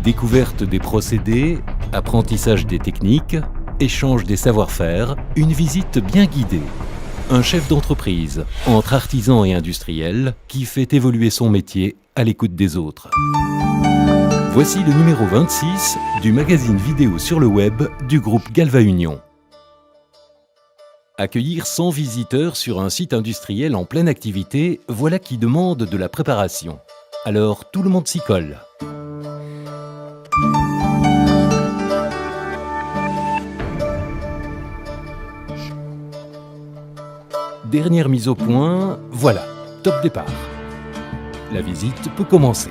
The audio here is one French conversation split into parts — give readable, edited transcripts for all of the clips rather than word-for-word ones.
Découverte des procédés, apprentissage des techniques, échange des savoir-faire, une visite bien guidée. Un chef d'entreprise, entre artisans et industriels, qui fait évoluer son métier à l'écoute des autres. Voici le numéro 26 du magazine vidéo sur le web du groupe Galva Union. Accueillir 100 visiteurs sur un site industriel en pleine activité, voilà qui demande de la préparation. Alors tout le monde s'y colle. Dernière mise au point, voilà, top départ. La visite peut commencer.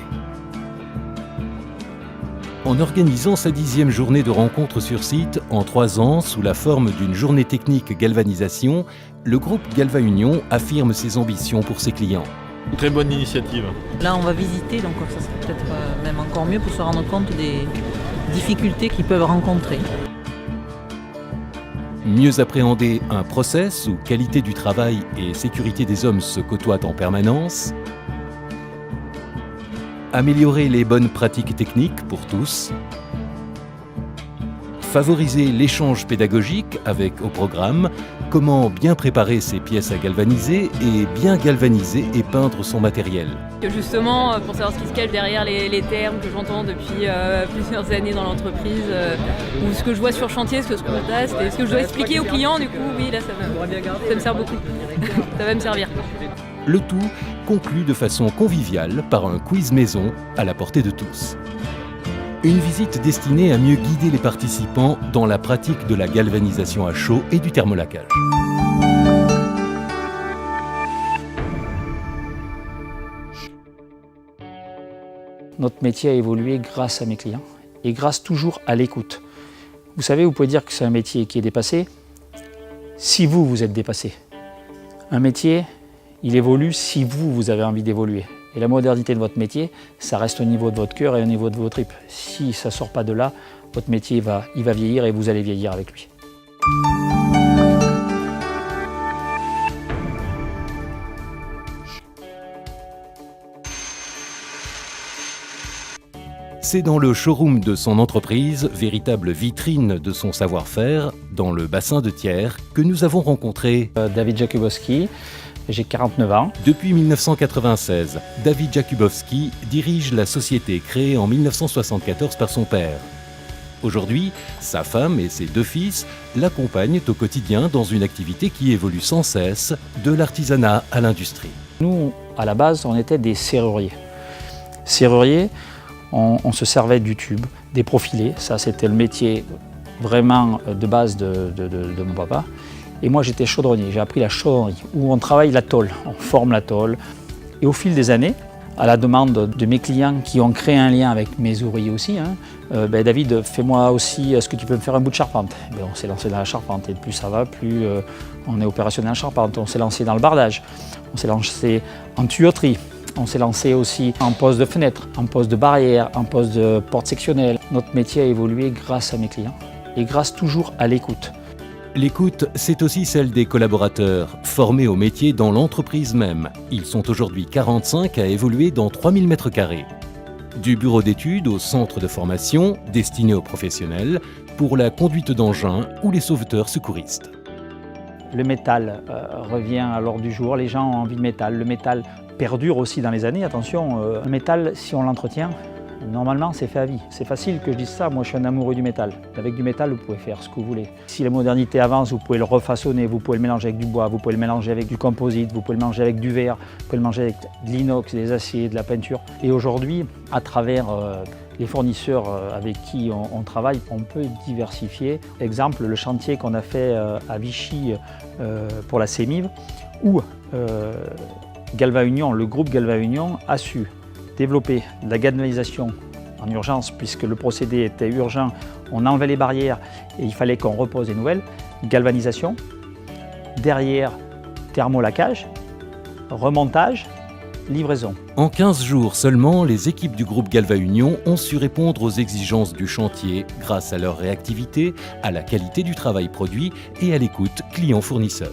En organisant sa 10e journée de rencontres sur site en 3 ans sous la forme d'une journée technique galvanisation, le groupe Galva Union affirme ses ambitions pour ses clients. Une très bonne initiative. Là, on va visiter, donc ça serait peut-être même encore mieux pour se rendre compte des difficultés qu'ils peuvent rencontrer. Mieux appréhender un process où qualité du travail et sécurité des hommes se côtoient en permanence. Améliorer les bonnes pratiques techniques pour tous. Favoriser l'échange pédagogique avec au programme comment bien préparer ses pièces à galvaniser et bien galvaniser et peindre son matériel. Justement, pour savoir ce qui se cache derrière les termes que j'entends depuis plusieurs années dans l'entreprise, ou ce que je vois sur chantier, ce que je teste, et ce que je dois expliquer aux clients, du coup, oui, là, ça me sert beaucoup. Ça va me servir. Le tout conclu de façon conviviale par un quiz maison à la portée de tous. Une visite destinée à mieux guider les participants dans la pratique de la galvanisation à chaud et du thermolaquage. Notre métier a évolué grâce à mes clients et grâce toujours à l'écoute. Vous savez, vous pouvez dire que c'est un métier qui est dépassé si vous êtes dépassé. Un métier, il évolue si vous avez envie d'évoluer. Et la modernité de votre métier, ça reste au niveau de votre cœur et au niveau de vos tripes. Si ça ne sort pas de là, votre métier il va vieillir et vous allez vieillir avec lui. C'est dans le showroom de son entreprise, véritable vitrine de son savoir-faire, dans le bassin de Thiers, que nous avons rencontré David Jakubowski, j'ai 49 ans. Depuis 1996, David Jakubowski dirige la société créée en 1974 par son père. Aujourd'hui, sa femme et ses 2 fils l'accompagnent au quotidien dans une activité qui évolue sans cesse, de l'artisanat à l'industrie. Nous, à la base, on était des serruriers. Serruriers, on se servait du tube, des profilés, ça c'était le métier vraiment de base de mon papa. Et moi j'étais chaudronnier, j'ai appris la chaudronnerie, où on travaille la tôle, on forme la tôle. Et au fil des années, à la demande de mes clients qui ont créé un lien avec mes ouvriers aussi, David, fais-moi aussi, est-ce que tu peux me faire un bout de charpente? On s'est lancé dans la charpente, et plus ça va, plus on est opérationnel en charpente. On s'est lancé dans le bardage, on s'est lancé en tuyauterie, on s'est lancé aussi en poste de fenêtre, en poste de barrière, en poste de porte sectionnelle. Notre métier a évolué grâce à mes clients et grâce toujours à l'écoute. L'écoute, c'est aussi celle des collaborateurs, formés au métier dans l'entreprise même. Ils sont aujourd'hui 45 à évoluer dans 3000 m². Du bureau d'études au centre de formation, destiné aux professionnels, pour la conduite d'engins ou les sauveteurs secouristes. Le métal revient à l'ordre du jour, les gens ont envie de métal. Le métal perdure aussi dans les années, attention, le métal, si on l'entretient, normalement c'est fait à vie. C'est facile que je dise ça, moi je suis un amoureux du métal. Avec du métal, vous pouvez faire ce que vous voulez. Si la modernité avance, vous pouvez le refaçonner, vous pouvez le mélanger avec du bois, vous pouvez le mélanger avec du composite, vous pouvez le mélanger avec du verre, vous pouvez le mélanger avec de l'inox, des aciers, de la peinture. Et aujourd'hui, à travers les fournisseurs avec qui on travaille, on peut diversifier. Exemple, le chantier qu'on a fait à Vichy pour la CEMIV, où Galva Union, le groupe Galva Union a su développer de la galvanisation en urgence, puisque le procédé était urgent, on enlevait les barrières et il fallait qu'on repose des nouvelles. Galvanisation, derrière thermolaquage, remontage, livraison. En 15 jours seulement, les équipes du groupe Galva Union ont su répondre aux exigences du chantier grâce à leur réactivité, à la qualité du travail produit et à l'écoute client-fournisseur.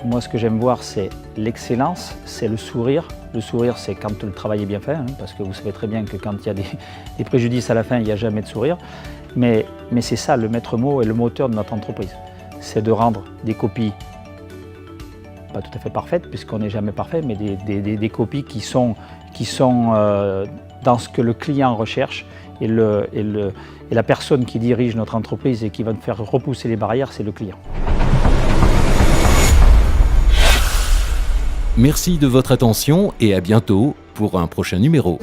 Moi, ce que j'aime voir, c'est l'excellence, c'est le sourire. Le sourire, c'est quand le travail est bien fait, hein, parce que vous savez très bien que quand il y a des préjudices à la fin, il n'y a jamais de sourire. Mais c'est ça le maître mot et le moteur de notre entreprise. C'est de rendre des copies, pas tout à fait parfaites, puisqu'on n'est jamais parfait, mais des copies qui sont dans ce que le client recherche. Et la personne qui dirige notre entreprise et qui va nous faire repousser les barrières, c'est le client. Merci de votre attention et à bientôt pour un prochain numéro.